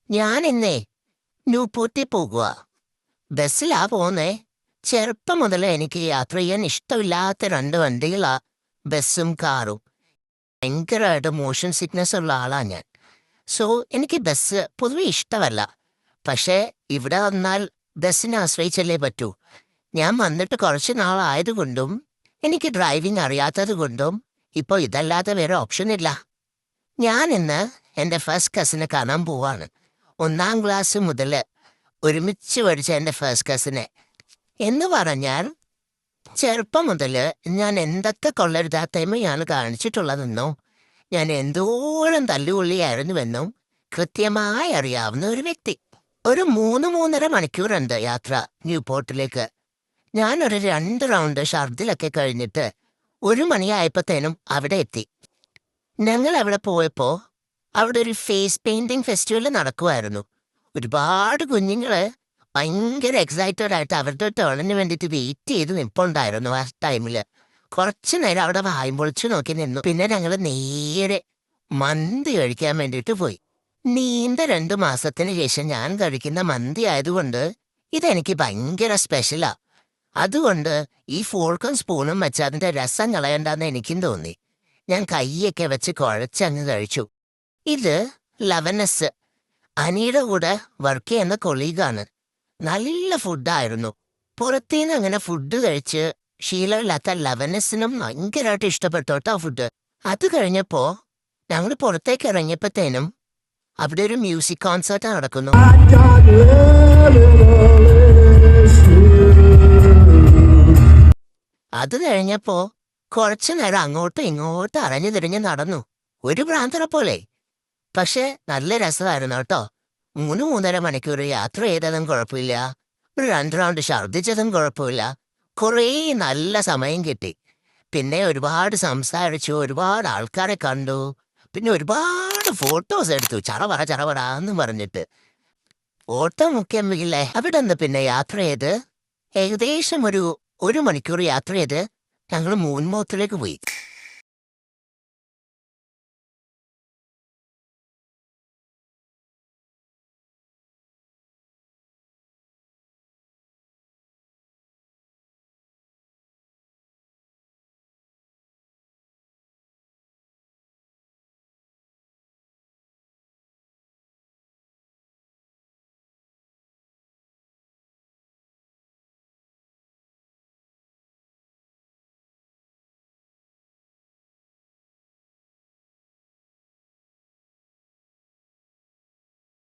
ഞാനിന്നേ ന്യൂപോർട്ടിൽ പോകുക. ബസ്സിലാ പോന്നേ. ചെറുപ്പം മുതലേ എനിക്ക് യാത്ര ചെയ്യാൻ ഇഷ്ടമില്ലാത്ത രണ്ട് വണ്ടികളാ ബസ്സും കാറും. ഭയങ്കരമായിട്ട് മോഷൻ സിക്നസ് ഉള്ള ആളാ ഞാൻ. സോ എനിക്ക് ബസ് പൊതുവെ ഇഷ്ടമല്ല. പക്ഷേ ഇവിടെ വന്നാൽ ബസ്സിനെ ആശ്രയിച്ചല്ലേ പറ്റൂ. ഞാൻ വന്നിട്ട് കുറച്ച് നാളായതുകൊണ്ടും എനിക്ക് ഡ്രൈവിംഗ് അറിയാത്തത് കൊണ്ടും ഇപ്പോൾ ഇതല്ലാതെ വേറെ ഓപ്ഷൻ ഇല്ല. ഞാൻ ഇന്ന് എൻ്റെ ഫസ്റ്റ് കസിനെ കാണാൻ പോവാണ്. 1ാം ക്ലാസ് മുതൽ ഒരുമിച്ച് പഠിച്ച എൻ്റെ ഫസ്റ്റ് കസിനെ. എന്ന് പറഞ്ഞാൽ ചെറുപ്പം മുതൽ ഞാൻ എന്തൊക്കെ കൊള്ളരുതായ്മയാണ് കാണിച്ചിട്ടുള്ളതെന്നോ ഞാൻ എന്തോരം തല്ലുകൊള്ളിയായിരുന്നുവെന്നും കൃത്യമായി അറിയാവുന്ന ഒരു വ്യക്തി. ഒരു 3-3.5 മണിക്കൂറുണ്ട് യാത്ര ന്യൂപോർട്ടിലേക്ക്. ഞാനൊരു 2 റൗണ്ട് ഷർദിലൊക്കെ കഴിഞ്ഞിട്ട് 1 മണിയായപ്പോഴത്തേനും അവിടെ എത്തി. ഞങ്ങൾ അവിടെ പോയപ്പോൾ അവിടെ ഒരു ഫേസ് പെയിന്റിംഗ് ഫെസ്റ്റിവൽ നടക്കുമായിരുന്നു. ഒരുപാട് കുഞ്ഞുങ്ങള് ഭയങ്കര എക്സൈറ്റഡ് ആയിട്ട് അവരുടെ ടേണിന് വേണ്ടിയിട്ട് വെയിറ്റ് ചെയ്ത് നിൽപ്പുണ്ടായിരുന്നു. ആ ടൈമിൽ കുറച്ചു നേരം അവിടെ വായും പൊളിച്ചു നോക്കി നിന്നു. പിന്നെ ഞങ്ങൾ നേരെ മന്തി കഴിക്കാൻ വേണ്ടിയിട്ട് പോയി. നീണ്ട 2 മാസത്തിന് ശേഷം ഞാൻ കഴിക്കുന്ന മന്തി ആയതുകൊണ്ട് ഇതെനിക്ക് ഭയങ്കര സ്പെഷ്യലാ. അതുകൊണ്ട് ഈ ഫോർക്കും സ്പൂണും വെച്ച് അതിന്റെ രസം കളയണ്ടെന്ന് എനിക്കും തോന്നി. ഞാൻ കൈയൊക്കെ വെച്ച് കുഴച്ചങ്ങ് കഴിച്ചു. ഇത് ലവനസ്, അനിയുടെ കൂടെ വർക്ക് ചെയ്യുന്ന കൊളീഗാണ്. നല്ല ഫുഡായിരുന്നു. പുറത്തേന്ന് അങ്ങനെ ഫുഡ് കഴിച്ച് ശീലമില്ലാത്ത ലവനസിനും ഭയങ്കരമായിട്ട് ഇഷ്ടപ്പെട്ടോട്ടോ ഫുഡ്. അത് കഴിഞ്ഞപ്പോ ഞങ്ങൾ പുറത്തേക്ക് ഇറങ്ങിയപ്പോഴത്തേനും അവിടെ ഒരു മ്യൂസിക് കോൺസേർട്ട് നടക്കുന്നു. അത് കഴിഞ്ഞപ്പോ കുറച്ചു നേരം അങ്ങോട്ടും ഇങ്ങോട്ടും അറഞ്ഞു തിരിഞ്ഞ് നടന്നു, ഒരു ഭ്രാന്തനെ പോലെ. പക്ഷെ നല്ല രസമായിരുന്നു കേട്ടോ. 3-3.5 മണിക്കൂർ യാത്ര ചെയ്തതും കുഴപ്പമില്ല, ഒരു 2 റൗണ്ട് ഛർദ്ദിച്ചതും കുഴപ്പമില്ല. കുറേ നല്ല സമയം കിട്ടി. പിന്നെ ഒരുപാട് സംസാരിച്ചു, ഒരുപാട് ആൾക്കാരെ കണ്ടു, പിന്നെ ഒരുപാട് ഫോട്ടോസ് എടുത്തു ചറവറാന്ന് പറഞ്ഞിട്ട്. ഓട്ടം മുഖ്യമല്ലേ. അവിടെ നിന്ന് പിന്നെ യാത്ര ചെയ്ത് ഏകദേശം ഒരു 1 മണിക്കൂർ യാത്ര ചെയ്ത് ഞങ്ങൾ മൂൻമോത്തിലേക്ക് പോയി.